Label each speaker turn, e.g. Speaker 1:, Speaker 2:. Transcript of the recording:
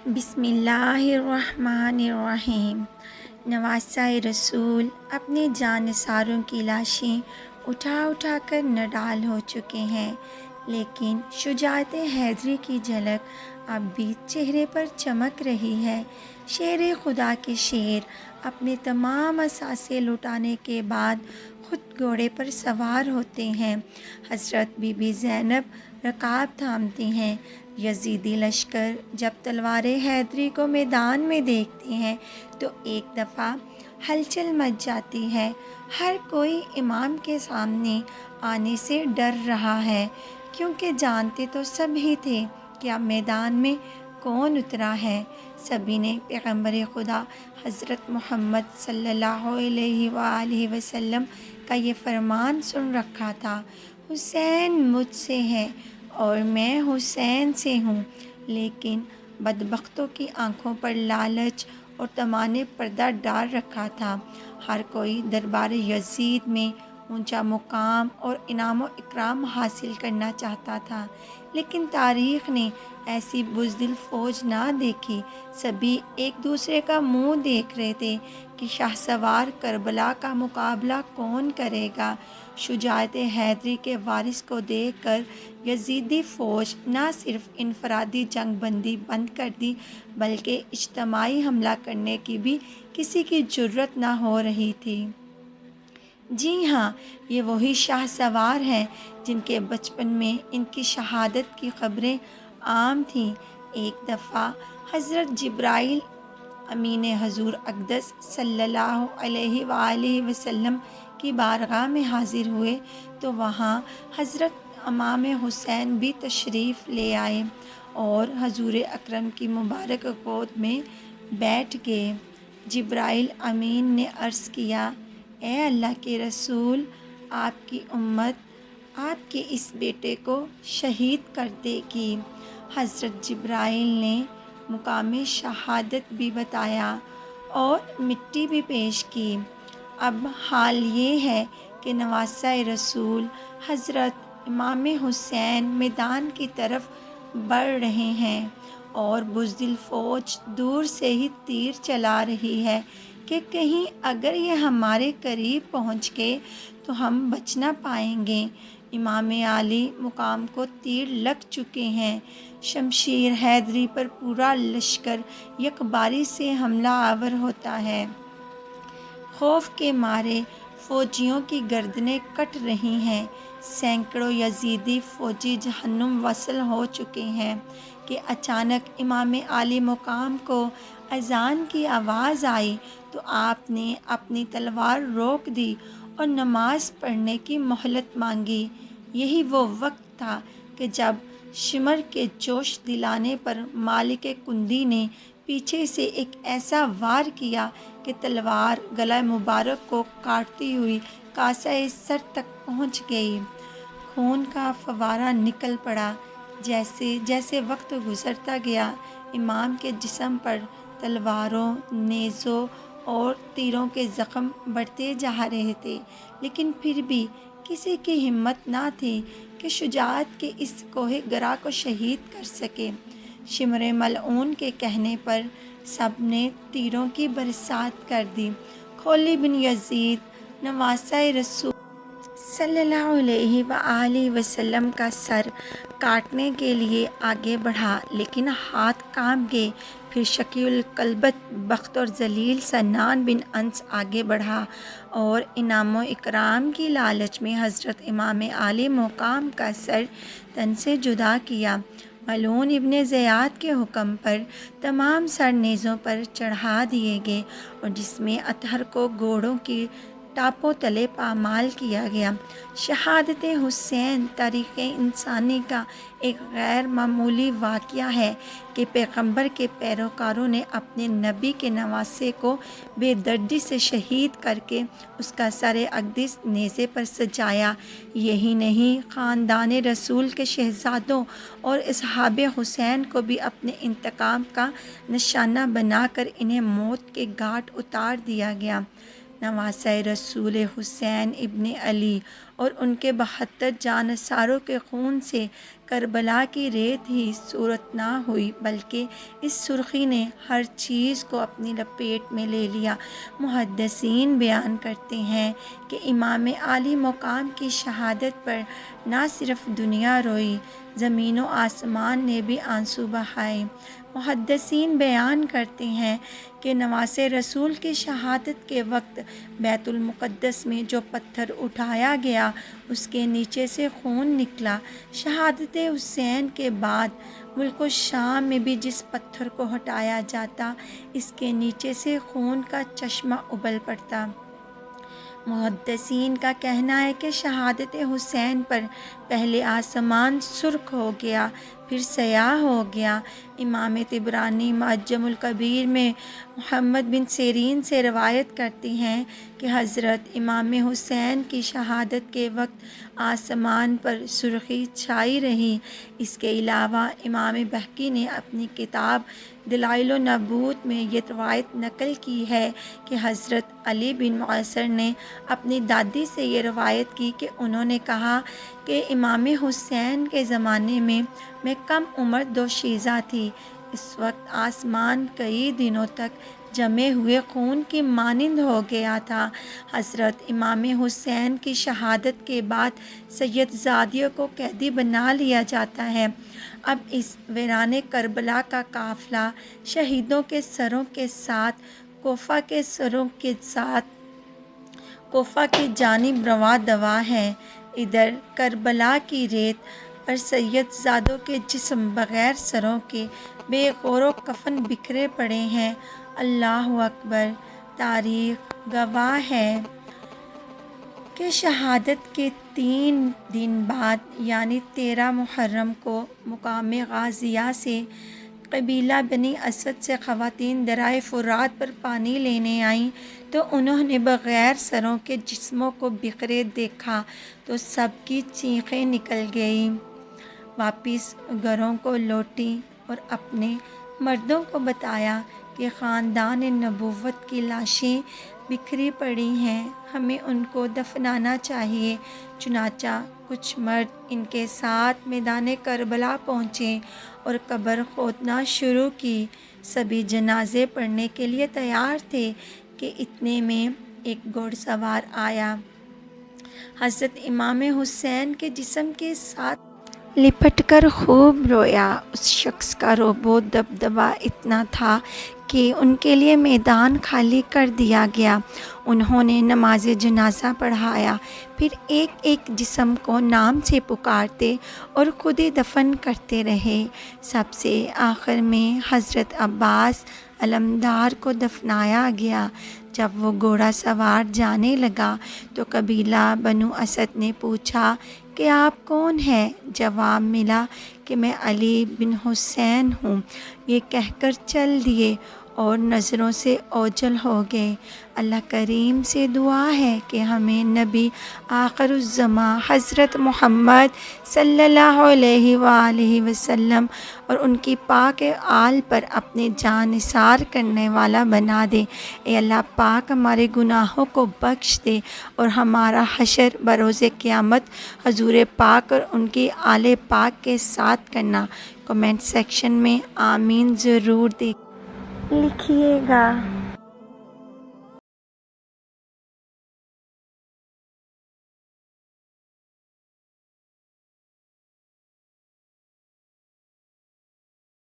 Speaker 1: بسم اللہ الرحمن الرحیم۔ نواسہ رسول اپنے جانثاروں کی لاشیں اٹھا اٹھا کر نڈال ہو چکے ہیں، لیکن شجاعت حیدری کی جھلک اب بھی چہرے پر چمک رہی ہے۔ شیر خدا کے شیر اپنے تمام اثاثے لٹانے کے بعد خود گھوڑے پر سوار ہوتے ہیں۔ حضرت بی بی زینب رکاب تھامتی ہیں۔ یزیدی لشکر جب تلوار حیدری کو میدان میں دیکھتے ہیں تو ایک دفعہ ہلچل مچ جاتی ہے۔ ہر کوئی امام کے سامنے آنے سے ڈر رہا ہے، کیونکہ جانتے تو سب ہی تھے کہ اب میدان میں کون اترا ہے۔ سبھی نے پیغمبر خدا حضرت محمد صلی اللہ علیہ وآلہ وسلم کا یہ فرمان سن رکھا تھا، حسین مجھ سے ہے اور میں حسین سے ہوں، لیکن بدبختوں کی آنکھوں پر لالچ اور طمع نے پردہ ڈال رکھا تھا۔ ہر کوئی دربار یزید میں اونچا مقام اور انعام و اکرام حاصل کرنا چاہتا تھا، لیکن تاریخ نے ایسی بزدل فوج نہ دیکھی۔ سبھی ایک دوسرے کا منہ دیکھ رہے تھے کہ شاہسوار کربلا کا مقابلہ کون کرے گا۔ شجاعت حیدری کے وارث کو دیکھ کر یزیدی فوج نہ صرف انفرادی جنگ بندی بند کر دی، بلکہ اجتماعی حملہ کرنے کی بھی کسی کی جرأت نہ ہو رہی تھی۔ جی ہاں، یہ وہی شاہ سوار ہیں جن کے بچپن میں ان کی شہادت کی خبریں عام تھیں۔ ایک دفعہ حضرت جبرائیل امین حضور اقدس صلی اللہ علیہ وآلہ وسلم کی بارگاہ میں حاضر ہوئے تو وہاں حضرت امام حسین بھی تشریف لے آئے اور حضور اکرم کی مبارک گود میں بیٹھ گئے۔ جبرائیل امین نے عرض کیا، اے اللہ کے رسول، آپ کی امت آپ کے اس بیٹے کو شہید کر دے گی۔ حضرت جبرائیل نے مقام شہادت بھی بتایا اور مٹی بھی پیش کی۔ اب حال یہ ہے کہ نواسہ رسول حضرت امام حسین میدان کی طرف بڑھ رہے ہیں اور بزدل فوج دور سے ہی تیر چلا رہی ہے کہ کہیں اگر یہ ہمارے قریب پہنچ گئے تو ہم بچ نہ پائیں گے۔ امام عالی مقام کو تیر لگ چکے ہیں۔ شمشیر حیدری پر پورا لشکر یکباری سے حملہ آور ہوتا ہے۔ خوف کے مارے فوجیوں کی گردنیں کٹ رہی ہیں۔ سینکڑوں یزیدی فوجی جہنم وصل ہو چکے ہیں کہ اچانک امام عالی مقام کو اذان کی آواز آئی تو آپ نے اپنی تلوار روک دی اور نماز پڑھنے کی مہلت مانگی۔ یہی وہ وقت تھا کہ جب شمر کے جوش دلانے پر مالک کندی نے پیچھے سے ایک ایسا وار کیا کہ تلوار گلہ مبارک کو کاٹتی ہوئی کاسہ سر تک پہنچ گئی۔ خون کا فوارہ نکل پڑا۔ جیسے جیسے وقت گزرتا گیا، امام کے جسم پر تلواروں، نیزوں اور تیروں کے زخم بڑھتے جا رہے تھے، لیکن پھر بھی کسی کی ہمت نہ تھی کہ شجاعت کے اس کوہ گرا کو شہید کر سکے۔ شمر ملعون کے کہنے پر سب نے تیروں کی برسات کر دی۔ خولی بن یزید نواسہ رسول صلی اللہ علیہ وآلہ وسلم کا سر کاٹنے کے لیے آگے بڑھا، لیکن ہاتھ کانپ گئے۔ پھر شقی القلبت بخت اور ذلیل سنان بن انس آگے بڑھا اور انعام و اکرام کی لالچ میں حضرت امام عالی مقام کا سر تن سے جدا کیا۔ ملعون ابن زیاد کے حکم پر تمام سر نیزوں پر چڑھا دیے گئے اور جسم اطہر کو گھوڑوں کی ٹاپوں تلے پامال کیا گیا۔ شہادت حسین تاریخ انسانی کا ایک غیر معمولی واقعہ ہے کہ پیغمبر کے پیروکاروں نے اپنے نبی کے نواسے کو بے دردی سے شہید کر کے اس کا سر اقدس نیزے پر سجایا۔ یہی نہیں، خاندان رسول کے شہزادوں اور اصحاب حسین کو بھی اپنے انتقام کا نشانہ بنا کر انہیں موت کے گھاٹ اتار دیا گیا۔ نواسہ رسول حسین ابن علی اور ان کے 72 جانثاروں کے خون سے کربلا کی ریت ہی صورت نہ ہوئی، بلکہ اس سرخی نے ہر چیز کو اپنی لپیٹ میں لے لیا۔ محدثین بیان کرتے ہیں کہ امام عالی مقام کی شہادت پر نہ صرف دنیا روئی، زمین و آسمان نے بھی آنسو بہائے۔ محدثین بیان کرتے ہیں کہ نواسۂ رسول کی شہادت کے وقت بیت المقدس میں جو پتھر اٹھایا گیا اس کے نیچے سے خون نکلا۔ شہادت حسین کے بعد ملک الشام میں بھی جس پتھر کو ہٹایا جاتا اس کے نیچے سے خون کا چشمہ ابل پڑتا۔ محدثین کا کہنا ہے کہ شہادت حسین پر پہلے آسمان سرخ ہو گیا، پھر سیاہ ہو گیا۔ امام طبرانی معجم الکبیر میں محمد بن سیرین سے روایت کرتے ہیں کہ حضرت امام حسین کی شہادت کے وقت آسمان پر سرخی چھائی رہی۔ اس کے علاوہ امام بہقی نے اپنی کتاب دلائل النبوت میں یہ روایت نقل کی ہے کہ حضرت علی بن معصر نے اپنی دادی سے یہ روایت کی کہ انہوں نے کہا کہ امام حسین کے زمانے میں کم عمر دوشیزہ تھی۔ اس وقت آسمان کئی دنوں تک جمے ہوئے خون کی مانند ہو گیا تھا۔ حضرت امام حسین کی شہادت کے بعد سید زادیوں کو قیدی بنا لیا جاتا ہے۔ اب اس ویران کربلا کا قافلہ شہیدوں کے سروں کے ساتھ کوفہ کی جانب رواں دواں ہے۔ ادھر کربلا کی ریت پر سید زادوں کے جسم بغیر سروں کے بے غور و کفن بکھرے پڑے ہیں۔ اللہ اکبر! تاریخ گواہ ہے کہ شہادت کے 3 دن بعد یعنی 13 محرم کو مقام غازیہ سے قبیلہ بنی اسد سے خواتین دریا فرات پر پانی لینے آئیں تو انہوں نے بغیر سروں کے جسموں کو بکھرے دیکھا تو سب کی چیخیں نکل گئیں۔ واپس گھروں کو لوٹیں اور اپنے مردوں کو بتایا کہ خاندان نبوت کی لاشیں بکھری پڑی ہیں، ہمیں ان کو دفنانا چاہیے۔ چنانچہ کچھ مرد ان کے ساتھ میدان کربلا پہنچے اور قبر کھودنا شروع کی۔ سبھی جنازے پڑھنے کے لیے تیار تھے کہ اتنے میں ایک گھوڑ سوار آیا، حضرت امام حسین کے جسم کے ساتھ لپٹ کر خوب رویا۔ اس شخص کا رعب و دبدبہ اتنا تھا کہ ان کے لیے میدان خالی کر دیا گیا۔ انہوں نے نماز جنازہ پڑھایا، پھر ایک ایک جسم کو نام سے پکارتے اور خود ہی دفن کرتے رہے۔ سب سے آخر میں حضرت عباس علمدار کو دفنایا گیا۔ جب وہ گھوڑا سوار جانے لگا تو قبیلہ بنو اسد نے پوچھا کہ آپ کون ہیں؟ جواب ملا کہ میں علی بن حسین ہوں۔ یہ کہہ کر چل دیے اور نظروں سے اوجھل ہو گئے۔ اللہ کریم سے دعا ہے کہ ہمیں نبی آخر الزماں حضرت محمد صلی اللہ علیہ وآلہ وسلم اور ان کی پاک آل پر اپنے جان نثار کرنے والا بنا دے۔ اے اللہ پاک ہمارے گناہوں کو بخش دے اور ہمارا حشر بروز قیامت حضور پاک اور ان کی آل پاک کے ساتھ کرنا۔ کمنٹ سیکشن میں آمین ضرور لکھیے گا۔